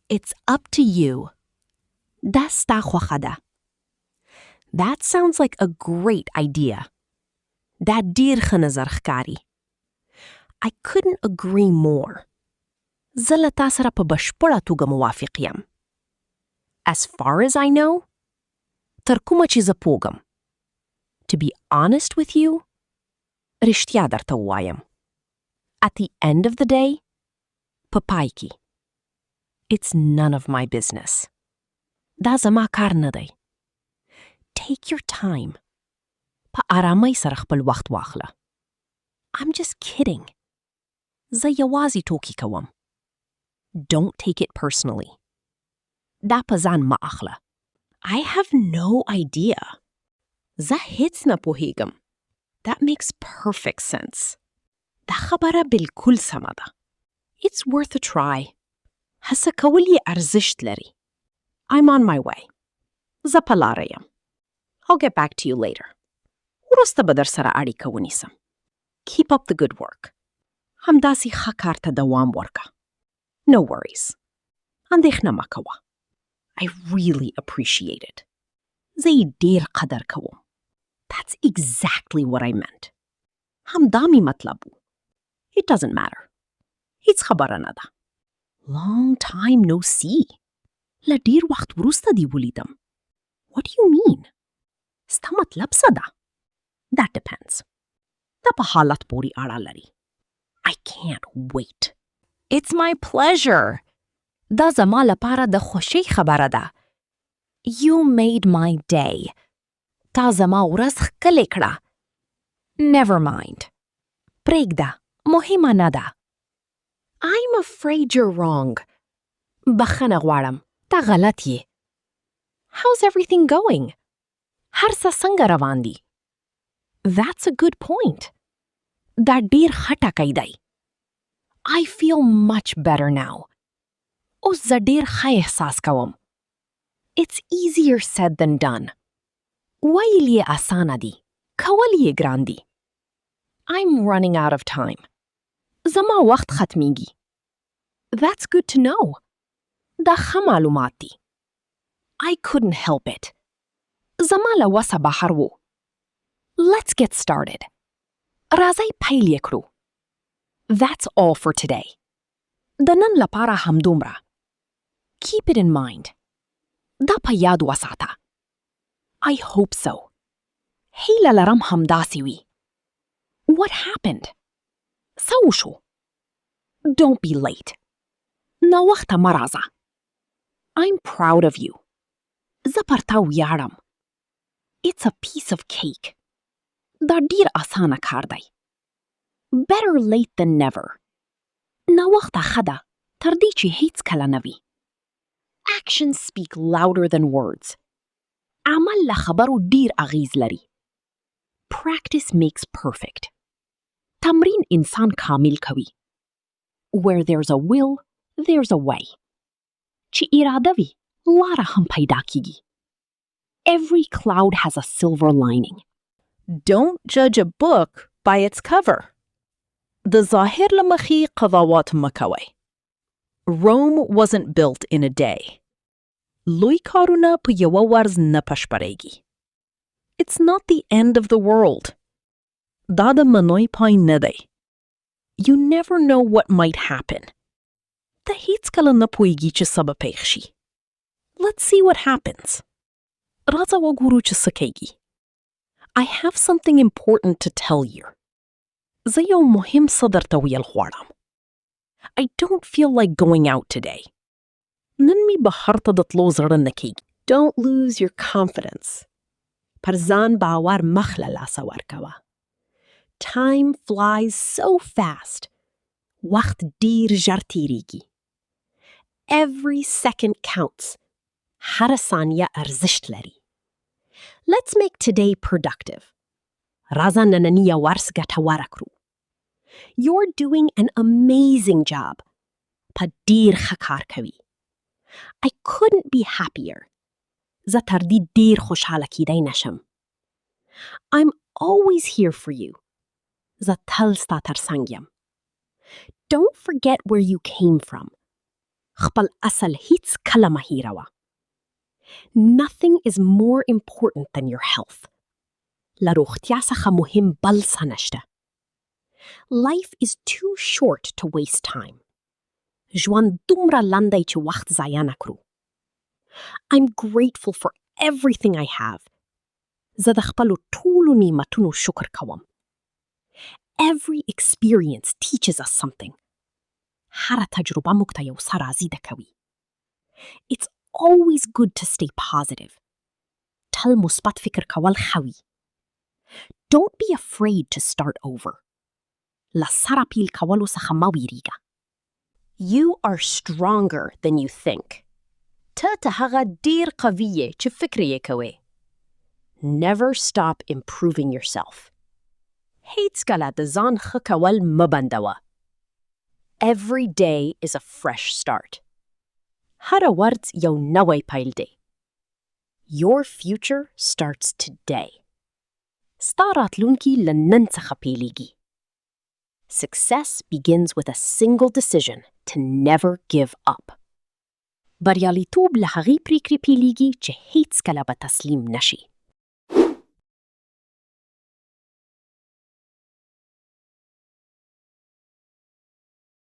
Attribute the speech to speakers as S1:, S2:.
S1: It's up to you. دا ستا خوښه ده. That sounds like a great idea. دا ډیر ښه نظر ښکاري. I couldn't agree more. زه له تا سره په بشپړه توګه موافق یم. As far as I know, تر کومه چې زه پوهږم. To be honest with you, رښتیا درته ووایم. At the end of the day, په پای کې. It's none of my business. دا زما کار نه دی. Take your time. په آرامۍ سره خپل وخت واخله. I'm just kidding. زه یوازې ټوکې کوم. Don't take it personally. دا په ځان مه اخله. I have no idea. زه هیڅ نه پوهیږم. That makes perfect sense. دا خبره بالکل سمه ده. It's worth a try. هڅه کول یې ارزښت لري. I'm on my way. زه په لاره یم. I'll get back to you later. وروسته به در سره اړیکه ونیسم. Keep up the good work. همداسې ښه کار ته دوام ورکړه. No worries. اندېښنه مه کوه. I really appreciate it. زه یې ډېر قدر کوم. That's exactly what I meant. همدا مې مطلب و. It doesn't matter. هیڅ خبره نه ده. Long time no see. له ډېر وخت وروسته دې ولیدم. What do you mean? ستا مطلب څه ده؟ That depends. دا په حالت پورې اړه لري. I can't wait. It's my pleasure. دا زما لپاره د خوشۍ خبره ده. You made my day. تا زما ورځ ښکلې کړه. Never mind. پرېږده. مهمه نه ده. I'm afraid you're wrong. بخښنه غواړم. تا غلط یې. How's everything going? هر څه څنګه روان دي؟ That's a good point. دا ډېر ښه ټکی دی. I feel much better now. اوس زه ډېر ښه احساس کوم. It's easier said than done. ویل یې اسانه دي. کول یې ګران دي. I'm running out of time. زما وخت ختمیږي. That's good to know. دا ښه معلومات دي. I couldn't help it. زما له وسه بهر و. Let's get started. راځئ پیل یې کړو. That's all for today. د نن لپاره همدومره. Keep it in mind. دا په یاد وساته. I hope so. هیله لرم همداسې وي. What happened? څه وشو؟ Don't be late. ناوخته مه راځه. I'm proud of you. زه پر تا ویاړم. It's a piece of cake. دا ډیر اسانه کار دی. Better late than never. ناوخته ښه ده تر دې چې هیڅ کله نه وي. Actions speak louder than words. عمل له خبرو ډیر اغیز لري. Practice makes perfect. تمرین انسان کامل کوي. Where there's a will, there's a way. چې اراده وي لاره هم پیدا کیږي. Every cloud has a silver lining.
S2: Don't judge a book by its cover. د ظاهر له مخې قضاوت مه کوئ. Rome wasn't built in a day. لوی کارونه په یوه ورځ نه بشپړېږي. It's not the end of the world. دا د منوی پای نه دی. You never know what might happen. ته هیڅ کله نه پوهیږي چې څه به پیښ شي. Let's see what happens. راځه وګورو چې څه کیږي. I have something important to tell you. زه یو مهم څه درته ویل غواړم. I don't feel like going out today. نن می بهر ته د تلو زړه نه کیږي.
S1: Don't lose your confidence. پر ځان باور مخ له لاسه ورکوه. Time flies so fast. وخت ډیر ژر تیریږي. Every second counts. هر ثانیه ارزښت لري. Let's make today productive. راځه نننی ورځ ګټوره کړو. You're doing an amazing job. په ډیر ښه کار کوي. I couldn't be happier. زه تر دې ډیر خوشحاله کیدای نشم. I'm always here for you. زه تل ستا تر څنګ یم. Don't forget where you came from. خپل اصل هیڅ کله مه هیروه. Nothing is more important than your health. له روغتیا څخه مهم بل څه نشته. Life is too short to waste time. ژوند دومره لنډ دی چې وخت ضایع نه کړو. I'm grateful for everything I have. زه د خپلو ټولو نعمتونو شکر کوم. Every experience teaches us something. هره تجربه موږ ته یو څه رازیده کوي. It's always good to stay positive. تل مثبت فکر کول ښه وي. Don't be afraid to start over. له سره پیل کولو څخه مه ویریږه. You are stronger than you think.
S2: ته ته هغه ډیر قوي یې چې فکر یې کوې.
S1: Never stop improving yourself. هیڅ کله د ځان ښه کول مه بندوه. Every day is a fresh start. هر ورځ یو نوی پیل دی. Your future starts today. ستا راتلونکي له نن څخه پیلېږي. Success begins with a single decision to never give up. بریالیتوب له هغې پریکړې پیلېږي چې هیڅ کله به تسلیم نشي.